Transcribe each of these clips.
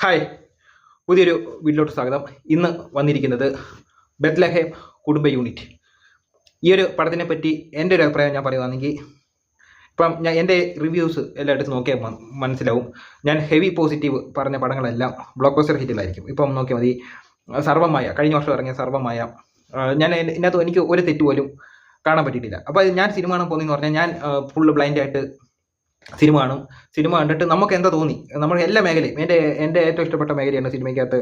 Hi, പുതിയൊരു വീഡിയോയിലോട്ട് സ്വാഗതം. ഇന്ന് വന്നിരിക്കുന്നത് ബെത്ലഹേം കുടുംബ യൂണിറ്റ്. ഈ ഒരു പടത്തിനെ പറ്റി എൻ്റെ ഒരു അഭിപ്രായം ഞാൻ പറയുകയാണെങ്കിൽ, ഇപ്പം എൻ്റെ റിവ്യൂസ് എല്ലാം എടുത്ത് നോക്കിയാൽ മനസ്സിലാവും. ഞാൻ ഹെവി പോസിറ്റീവ് പറഞ്ഞ പടങ്ങളെല്ലാം ബ്ലോക്ക് ബസ്റ്റർ ഹിറ്റിലായിരിക്കും. ഇപ്പം നോക്കിയാൽ മതി, സർവമായ കഴിഞ്ഞ വർഷം ഇറങ്ങിയ സർവമായ, ഞാൻ ഇതിനകത്ത് എനിക്ക് ഒരു തെറ്റ് പോലും കാണാൻ പറ്റിയിട്ടില്ല. അപ്പോൾ ഞാൻ സിനിമ കാണാൻ പോകുന്നതെന്ന് പറഞ്ഞാൽ ഞാൻ ഫുള്ള് ബ്ലൈൻഡായിട്ട് സിനിമ കാണും. സിനിമ കണ്ടിട്ട് നമുക്ക് എന്താ തോന്നി, നമ്മൾ എല്ലാ മേഖലയും എൻ്റെ ഏറ്റവും ഇഷ്ടപ്പെട്ട മേഖലയാണ് സിനിമയ്ക്കകത്ത്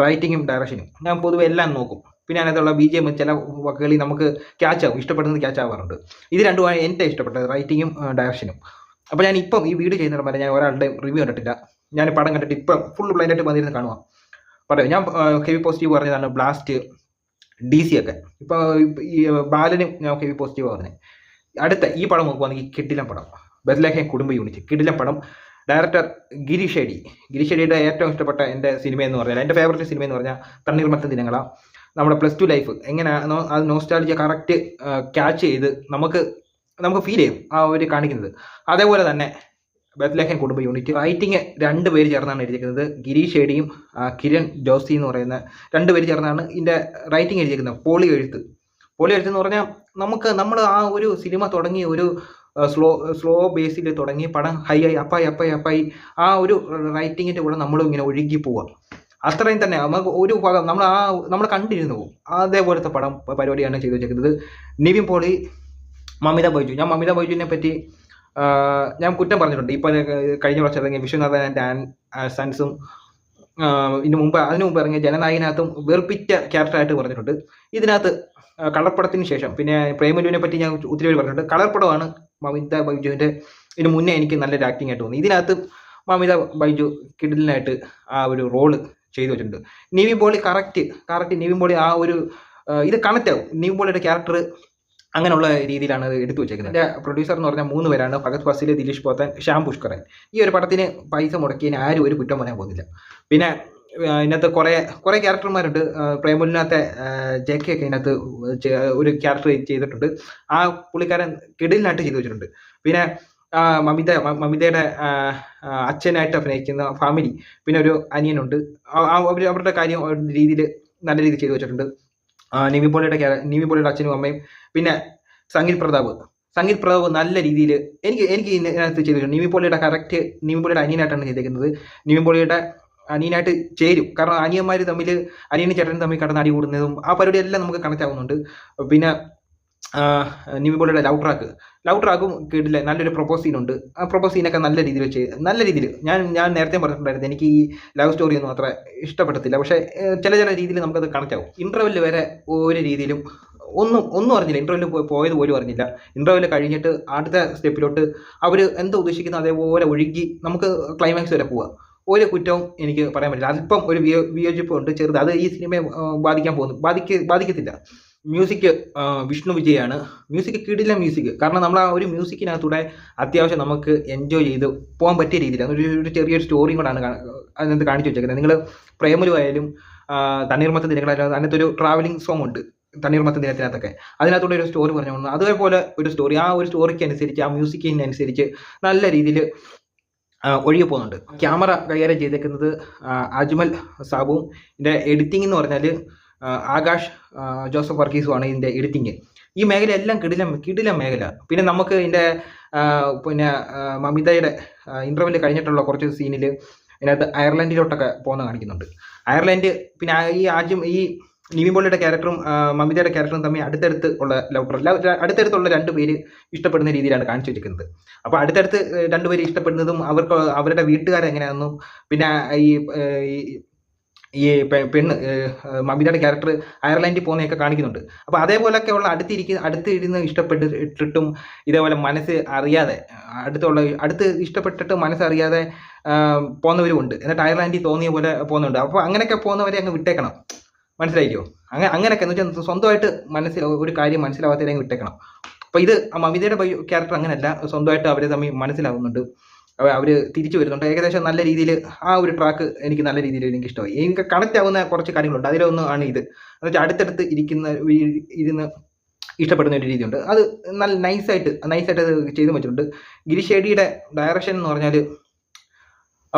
റൈറ്റിങ്ങും ഡയറക്ഷനും. ഞാൻ പൊതുവെ എല്ലാം നോക്കും. പിന്നെ അതിനകത്തുള്ള BGM ചില വാക്കുകളിൽ നമുക്ക് ക്യാച്ച് ആവും, ഇഷ്ടപ്പെടുന്നത് ക്യാച്ച് ആവാറുണ്ട്. ഇത് രണ്ടുമാണ് എൻ്റെ ഇഷ്ടപ്പെട്ടത്, റൈറ്റിങ്ങും ഡയറക്ഷനും. അപ്പോൾ ഞാൻ ഇപ്പം ഈ വീഡിയോ ചെയ്യുന്ന വരെ ഞാൻ ഒരാളുടെ റിവ്യൂ കണ്ടിട്ടില്ല. ഞാൻ പടം കണ്ടിട്ട് ഇപ്പം ഫുൾ ബ്ലൈൻഡായിട്ട് വന്നിരുന്ന് കാണുക. പറയാം, ഞാൻ ഹെവി പോസിറ്റീവ് പറഞ്ഞതാണ് ബ്ലാസ്റ്റ്, DC ഒക്കെ. ഇപ്പോൾ ഈ ബാലനും ഞാൻ ഹെവി പോസിറ്റീവ് പറഞ്ഞത്. അടുത്ത ഈ പടം നോക്കുവാണെങ്കിൽ കിടിലൻ പടം, ബെത്ലഹേം കുടുംബ യൂണിറ്റ്, കിടിലൻ പടം. ഡയറക്ടർ ഗിരീഷ് ഷെഡി. ഗിരീഷ് ഷെഡിയുടെ ഏറ്റവും ഇഷ്ടപ്പെട്ട എൻ്റെ സിനിമയെന്ന് പറഞ്ഞാൽ, എൻ്റെ ഫേവറേറ്റ് സിനിമയെന്ന് പറഞ്ഞാൽ തണ്ണീർമത്തൻ ദിനങ്ങളാണ്. നമ്മുടെ +2 ലൈഫ് എങ്ങനെയാണോ അത് നോസ്റ്റാൾജിയ കറക്റ്റ് ക്യാച്ച് ചെയ്ത് നമുക്ക് ഫീൽ ചെയ്യും ആ ഒരു കാണിക്കുന്നത്. അതേപോലെ തന്നെ ബെത്ലഹേം കുടുംബ യൂണിറ്റ് റൈറ്റിങ് 2 പേര് ചേർന്നാണ് എഴുതിയിരിക്കുന്നത്. ഗിരീഷ് ഷെഡിയും കിരൺ ജോസി എന്ന് പറയുന്ന 2 പേര് ചേർന്നാണ് ഇതിൻ്റെ റൈറ്റിംഗ് എഴുതിയിരിക്കുന്നത്. പോളി എഴുത്ത് എന്ന് പറഞ്ഞാൽ നമ്മൾ ആ ഒരു സിനിമ തുടങ്ങി ഒരു സ്ലോ ബേസിൽ തുടങ്ങി പടം ഹൈ ആയി അപ്പായി ആ ഒരു റൈറ്റിങ്ങിൻ്റെ കൂടെ നമ്മളും ഇങ്ങനെ ഒഴുകി പോവാം. അത്രയും തന്നെ നമുക്ക് ഒരു ഭാഗം നമ്മൾ കണ്ടിരുന്നു പോകും. അതേപോലത്തെ പടം പരിപാടിയാണ് ചെയ്തു വെച്ചേക്കുന്നത്. നിവിൻ പോളി, മമിത ബൈജു. ഞാൻ മമിത ബൈജുവിനെ പറ്റി ഞാൻ കുറ്റം പറഞ്ഞിട്ടുണ്ട്. ഇപ്പം കഴിഞ്ഞ വർഷം ഇറങ്ങിയ വിശ്വനാഥൻ ആൻഡ് സൺസും അതിനു മുമ്പ് ഇറങ്ങിയ ജനനായകനകത്തും വെറുപ്പിച്ച ക്യാരക്ടറായിട്ട് പറഞ്ഞിട്ടുണ്ട്. ഇതിനകത്ത് കളർപ്പടത്തിന് ശേഷം പിന്നെ പ്രേമലുവിനെ പറ്റി ഞാൻ ഒത്തിരി പേര് പറഞ്ഞിട്ടുണ്ട്. കളർപ്പടമാണ് മമിത ബൈജുവിൻ്റെ. ഇതിന് മുന്നേ എനിക്ക് നല്ലൊരു ആക്ടിംഗ് ആയിട്ട് തോന്നി. ഇതിനകത്ത് മമിത ബൈജു കിടിലനായിട്ട് ആ ഒരു റോള് ചെയ്തു വെച്ചിട്ടുണ്ട്. നിവിൻ പോളി കറക്റ്റ് നിവിൻ പോളി ആ ഒരു ഇത് കണക്റ്റ് ആവും. നിവിൻ പോളിയുടെ ക്യാരക്ടർ അങ്ങനെയുള്ള രീതിയിലാണ് അത് എടുത്തു വെച്ചേക്കുന്നത്. എൻ്റെ പ്രൊഡ്യൂസർ എന്ന് പറഞ്ഞാൽ 3 പേരാണ്: ഫഹദ് ഫാസിൽ, ദിലീഷ് പോത്തൻ, ശ്യാം പുഷ്കരൻ. ഈ ഒരു പടത്തിന് പൈസ മുടക്കിയതിന് ആരും ഒരു കുറ്റം പറയാൻ പോകുന്നില്ല. പിന്നെ ഇതിനകത്ത് കുറേ ക്യാരക്ടർമാരുണ്ട്. പ്രേമലിനകത്തെ JK ഒക്കെ ഇതിനകത്ത് ഒരു ക്യാരക്ടർ ചെയ്തിട്ടുണ്ട്. ആ പുള്ളിക്കാരൻ കിടിലിനായിട്ട് ചെയ്തു വെച്ചിട്ടുണ്ട്. പിന്നെ മമിതയുടെ അച്ഛനായിട്ട് അഭിനയിക്കുന്ന ഫാമിലി, പിന്നെ ഒരു അനിയനുണ്ട്. അവരുടെ കാര്യം നല്ല രീതിയിൽ ചെയ്തു വെച്ചിട്ടുണ്ട്. നിവിൻ പോളിയുടെ അച്ഛനും അമ്മയും. പിന്നെ സംഗീത് പ്രതാപ് നല്ല രീതിയിൽ എനിക്ക് ഇതിനകത്ത് ചെയ്തിട്ടുണ്ട്. നിവിൻ പോളിയുടെ അനിയനായിട്ടാണ് ചെയ്തേക്കുന്നത്. നിവിൻ പോളിയുടെ അനിയനായിട്ട് ചേരും. കാരണം അനിയനും ചേട്ടനും തമ്മിൽ കടന്ന് അടി കൂടുന്നതും ആ പരിപാടി എല്ലാം നമുക്ക് കണക്റ്റ് ആവുന്നുണ്ട്. പിന്നെ നിവിൻ പോളിയുടെ ലവ് ട്രാക്കും കേട്ടില്ല, നല്ലൊരു പ്രൊപ്പോസ് സീനുണ്ട്. ആ പ്രൊപ്പോസ് സീനൊക്കെ നല്ല രീതിയിൽ ഞാൻ നേരത്തെ പറഞ്ഞിട്ടുണ്ടായിരുന്നു, എനിക്ക് ഈ ലവ് സ്റ്റോറി ഒന്നും അത്ര ഇഷ്ടപ്പെടത്തില്ല. പക്ഷേ ചില രീതിയിൽ നമുക്കത് കണക്റ്റ് ആവും. ഇൻ്റർവെല്ലിൽ വരെ ഒരു രീതിയിലും ഒന്നും അറിഞ്ഞില്ല. ഇൻ്റർവെല്ലിൽ പോയത് പോലും അറിഞ്ഞില്ല. ഇൻ്റർവെല്ലിൽ കഴിഞ്ഞിട്ട് അടുത്ത സ്റ്റെപ്പിലോട്ട് അവർ എന്താ ഉദ്ദേശിക്കുന്നത് അതേപോലെ ഒഴുകി നമുക്ക് ക്ലൈമാക്സ് വരെ പോവാം. ഒരു കുറ്റവും എനിക്ക് പറയാൻ പറ്റില്ല. അതിപ്പം ഒരു വിയോജിപ്പ് ഉണ്ട് ചെറുത്, അത് ഈ സിനിമയെ ബാധിക്കത്തില്ല. മ്യൂസിക് വിഷ്ണു വിജയാണ്. കിടിലൻ മ്യൂസിക്. കാരണം നമ്മൾ ആ ഒരു മ്യൂസിക്കിനകത്തൂടെ അത്യാവശ്യം നമുക്ക് എൻജോയ് ചെയ്ത് പോകാൻ പറ്റിയ രീതിയിലാണ് ഒരു ചെറിയൊരു സ്റ്റോറിയും കൂടാണ് അതിനകത്ത് കാണിച്ചു വെച്ചേക്കുന്നത്. നിങ്ങൾ പ്രേമലു ആയാലും തണ്ണീർമത്തൻ ദിനങ്ങളായാലും അതിനകത്ത് ഒരു ട്രാവലിംഗ് സോങ് ഉണ്ട്. തണ്ണീർമത്തൻ ദിനത്തിനകത്തൊക്കെ അതിനകത്തൂടെ ഒരു സ്റ്റോറി പറഞ്ഞു പോകുന്നു. അതേപോലെ ഒരു സ്റ്റോറി, ആ ഒരു സ്റ്റോറിക്ക് അനുസരിച്ച്, ആ മ്യൂസിക്കിനനുസരിച്ച് നല്ല രീതിയിൽ ഒഴുകി പോകുന്നുണ്ട്. ക്യാമറ കൈകാര്യം ചെയ്തേക്കുന്നത് അജ്മൽ സാബുവും. ഇതിൻ്റെ എഡിറ്റിംഗ് എന്ന് പറഞ്ഞാൽ ആകാശ് ജോസഫ് വർഗീസുമാണ് ഇതിൻ്റെ എഡിറ്റിങ്. ഈ മേഖല എല്ലാം കിടിലം മേഖല. പിന്നെ നമുക്ക് ഇതിൻ്റെ മമിതയുടെ ഇൻ്റർവെല്ലിൽ കഴിഞ്ഞിട്ടുള്ള കുറച്ച് സീനിൽ ഇതിനകത്ത് അയർലൻഡിലോട്ടൊക്കെ പോകുന്ന കാണിക്കുന്നുണ്ട്. അയർലൻഡ്, പിന്നെ ഈ നിവിൻ പോളിയുടെ ക്യാരക്ടറും മമിതയുടെ ക്യാരക്ടറും തമ്മിൽ അടുത്തടുത്തുള്ള 2 പേര് ഇഷ്ടപ്പെടുന്ന രീതിയിലാണ് കാണിച്ചു വെച്ചിരിക്കുന്നത്. അപ്പോൾ അടുത്തടുത്ത് 2 പേര് ഇഷ്ടപ്പെടുന്നതും അവരുടെ വീട്ടുകാരെങ്ങനെയാണെന്നും, പിന്നെ ഈ പെണ്ണ് മമിതയുടെ ക്യാരക്ടർ അയർലൻഡിൽ പോകുന്നതൊക്കെ കാണിക്കുന്നുണ്ട്. അപ്പോൾ അതേപോലെയൊക്കെയുള്ള അടുത്തിരുന്ന് ഇഷ്ടപ്പെട്ടിട്ടും ഇതേപോലെ മനസ്സ് അറിയാതെ അടുത്ത് ഇഷ്ടപ്പെട്ടിട്ട് മനസ്സറിയാതെ പോകുന്നവരുമുണ്ട്. എന്നിട്ട് അയർലൻഡിൽ തോന്നിയ പോലെ പോകുന്നുണ്ട്. അപ്പോൾ അങ്ങനെയൊക്കെ പോകുന്നവരെ അങ്ങ് വിട്ടേക്കണം. മനസ്സിലായില്ലോ? അങ്ങനെയൊക്കെ എന്ന് വെച്ചാൽ സ്വന്തമായിട്ട് ഒരു കാര്യം മനസ്സിലാവാത്തവരെ അങ്ങ് വിട്ടേക്കണം. അപ്പോൾ ഇത് മമിതയുടെ ക്യാരക്ടർ അങ്ങനെയല്ല, സ്വന്തമായിട്ട് അവരെ തമ്മിൽ മനസ്സിലാവുന്നുണ്ട്, അവർ തിരിച്ചു വരുന്നുണ്ട്. ഏകദേശം നല്ല രീതിയിൽ ആ ഒരു ട്രാക്ക് എനിക്ക് നല്ല രീതിയിൽ എനിക്ക് ഇഷ്ടമായി. എനിക്ക് കണക്റ്റ് ആവുന്ന കുറച്ച് കാര്യങ്ങളുണ്ട്. അതിലൊന്നും ആണ് ഇത്. എന്ന് വെച്ചാൽ അടുത്തടുത്ത് ഇരുന്ന് ഇഷ്ടപ്പെടുന്ന ഒരു രീതിയുണ്ട്. അത് നല്ല നൈസായിട്ട് അത് ചെയ്തു വെച്ചിട്ടുണ്ട്. ഗിരീഷ് ഷെഡിയുടെ ഡയറക്ഷൻ എന്ന് പറഞ്ഞാൽ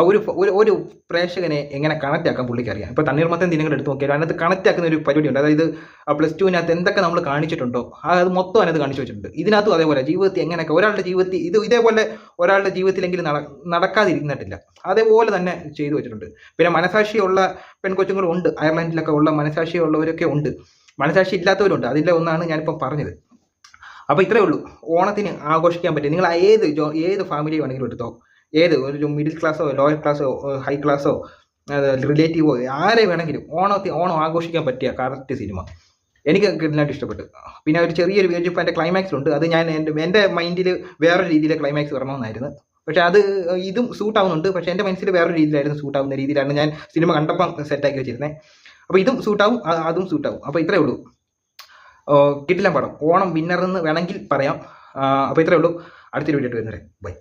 ഒരു പ്രേക്ഷകനെ എങ്ങനെ കണക്റ്റ് ആക്കാൻ പുള്ളിക്ക് അറിയാം. ഇപ്പോൾ തണ്ണീർമത്തൻ ദിനങ്ങൾ എടുത്ത് നോക്കിയാൽ അതിനകത്ത് കണക്റ്റ് ആക്കുന്ന ഒരു പരിപാടിയുണ്ട്. അതായത് +2-നകത്ത് എന്തൊക്കെ നമ്മൾ കാണിച്ചിട്ടുണ്ടോ അത് മൊത്തം അതിനകത്ത് കാണിച്ചു വെച്ചിട്ടുണ്ട്. ഇതിനകത്തും അതേപോലെ ജീവിതത്തിൽ എങ്ങനെയൊക്കെ ഒരാളുടെ ജീവിതത്തിൽ ഇതേപോലെ ഒരാളുടെ ജീവിതത്തിലെങ്കിലും നടക്കാതിരുന്നിട്ടില്ല, അതേപോലെ തന്നെ ചെയ്തു വെച്ചിട്ടുണ്ട്. പിന്നെ മനസാക്ഷിയുള്ള പെൺകൊച്ചുങ്ങളും ഉണ്ട്, അയർലൻഡിലൊക്കെ ഉള്ള മനസാക്ഷിയുള്ളവരൊക്കെ ഉണ്ട്, മനസാക്ഷി ഇല്ലാത്തവരുണ്ട്. അതിലെ ഒന്നാണ് ഞാനിപ്പം പറഞ്ഞത്. അപ്പോൾ ഇത്രയേ ഉള്ളൂ. ഓണത്തിന് ആഘോഷിക്കാൻ പറ്റും. നിങ്ങൾ ഏത് ഫാമിലി വേണമെങ്കിലും എടുത്തോ, ഒരു മിഡിൽ ക്ലാസ്സോ ലോയർ ക്ലാസ്സോ ഹൈ ക്ലാസ്സോ റിലേറ്റീവോ ആരെ വേണമെങ്കിലും ഓണം ആഘോഷിക്കാൻ പറ്റിയ കറക്റ്റ് സിനിമ. എനിക്ക് കിടലായിട്ട് ഇഷ്ടപ്പെട്ടു. പിന്നെ ഒരു ചെറിയൊരു വേജിപ്പ് എൻ്റെ ക്ലൈമാക്സിലുണ്ട്. അത് ഞാൻ എൻ്റെ മൈൻഡിൽ വേറൊരു രീതിയിലെ ക്ലൈമാക്സ് വരണമെന്നായിരുന്നു. പക്ഷേ അത് ഇതും സൂട്ട് ആവുന്നുണ്ട്. പക്ഷേ എൻ്റെ മനസ്സിൽ വേറൊരു രീതിയിലായിരുന്നു, സൂട്ട് ആവുന്ന രീതിയിലാണ് ഞാൻ സിനിമ കണ്ടപ്പം സെറ്റാക്കി വെച്ചിരുന്നത്. അപ്പോൾ ഇതും സൂട്ടാവും, അതും സൂട്ടാവും. അപ്പോൾ ഇത്രയേ ഉള്ളൂ. കിടിലൻ പടം, ഓണം വിന്നർ എന്ന് വേണമെങ്കിൽ പറയാം. അപ്പോൾ ഇത്രയേ ഉള്ളൂ. അടുത്തൊരു വീഡിയോ വരുന്നത്. ബൈ.